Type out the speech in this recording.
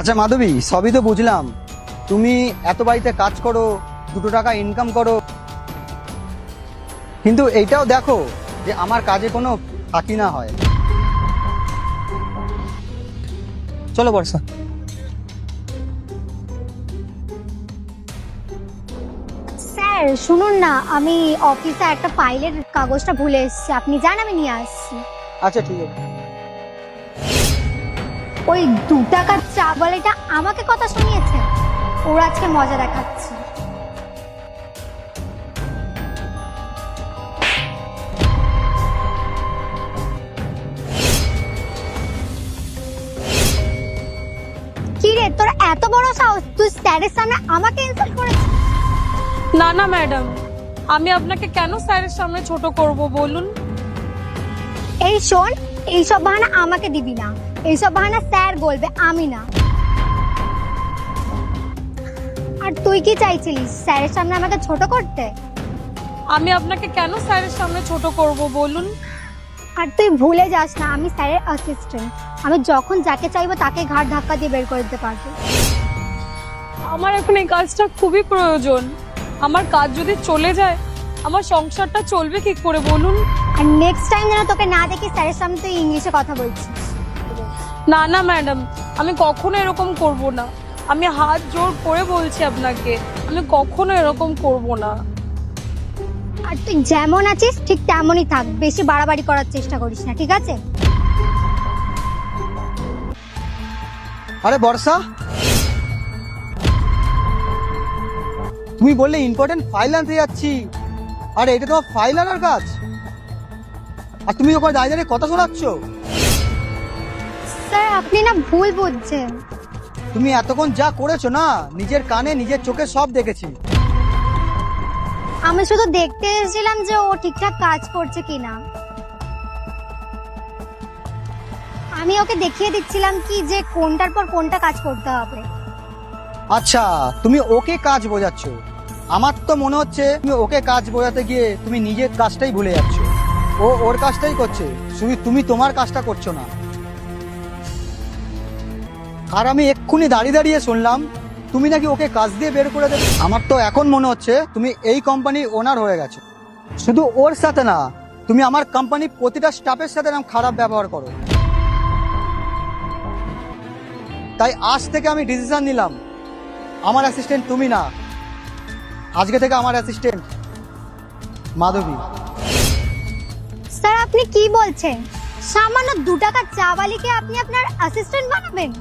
আচ্ছা মাধবী, সবই তো বুঝলাম, তুমি এত বাড়িতে কাজ করো, 2 টাকা ইনকাম করো, কিন্তু এইটাও দেখো যে আমার কাজে কোনো ফাঁকি না হয়। চলো বর্ষা। স্যার শুনুন না, আমি অফিসে একটা ফাইলের কাগজটা ভুলে এসেছি, আপনি যান আমি নিয়ে আসছি। আচ্ছা ঠিক আছে। ওই 2 টাকার চা বলেটা আমাকে কথা শুনিয়েছে, ওরা আজকে মজা দেখাচ্ছে। কি রে, তোর এত বড় সাহস, তুই স্যারের সামনে আমাকে ইনসাল্ট করেছিস? না না ম্যাডাম, আমি আপনাকে কেন স্যারের সামনে ছোট করব বলুন? এই শোন, এইসব বাহানা আমাকে দিবি না, এইসব বাহানা স্যার বলবে, আমি না। আর তুই কি চাইছিলিস, স্যারের সামনে আমাকে ছোট করতে? আমি আপনাকে কেন স্যারের সামনে ছোট করব বলুন? আর তুই ভুলে যাস না, আমি স্যারের অ্যাসিস্ট্যান্ট, আমি যখন যাকে চাইবো তাকে ঘাড় ধাক্কা দিয়ে বের করে দিতে পারবো। আমার এখন এই কাজটা খুবই প্রয়োজন। আমার কাজ যদি চলে যায়, আমার সংসারটা চলবে কি করে বলুন? আর নেক্সট টাইম যেন তোকে না দেখি স্যারের সামনে তুই ইংলিশে কথা বলছিস। না না ম্যাডাম, আমি কখনো এরকম করব না। আমি হাত জোর করে বলছি আপনাকে, আমি কখনো এরকম করব না। আর তুই যেমন আছিস ঠিক তেমনই থাক, বেশি বাড়াবাড়ি করার চেষ্টা করিস না, ঠিক আছে? আরে বর্ষা, তুমি বললে ইম্পর্টেন্ট ফাইল আনতে যাচ্ছি, আর এটা তোমার ফাইল আনার কাজ, আর তুমি ওখানে দাঁড়িয়ে দাঁড়িয়ে কথা শোনাচ্ছ। স্যার আপনি না ভুল বুঝছেন। তুমি এতক্ষণ যা করেছো না, নিজের কানে নিজের চোখে সব দেখেছি। আমি শুধু দেখতে এসেছিলাম যে ও ঠিকঠাক কাজ করছে কিনা। আমি ওকে দেখিয়ে দিচ্ছিলাম কি যে কোনটার পর কোনটা কাজ করতে হবে। আচ্ছা, তুমি ওকে কাজ বোঝাচ্ছ। আমার তো মনে হচ্ছে তুমি ওকে কাজ বোঝাতে গিয়ে তুমি নিজের কাজটাই ভুলে যাচ্ছ। ও ওর কাজটাই করছে, শুধু তুমি তোমার কাজটা করছো না। আর আমি এক্ষুনি দাঁড়িয়ে দাঁড়িয়ে শুনলাম তুমি নাকি ওকে কাজ দিয়ে বের করে দেবে। আমার তো এখন মনে হচ্ছে তুমি এই কোম্পানির ওনার হয়ে গেছো। শুধু ওর সাথে না, তুমি আমার কোম্পানির প্রতিটা স্টাফের সাথে এরকম খারাপ ব্যবহার করো। তাই আজ থেকে আমি ডিসিশন নিলাম, আমার অ্যাসিস্ট্যান্ট তুমি না, আজকে থেকে আমার অ্যাসিস্ট্যান্ট মাধবী। স্যার আপনি কি বলছেন? সামান্য 2 টাকার চা বালিকে আপনি আপনার অ্যাসিস্ট্যান্ট বানাবেন?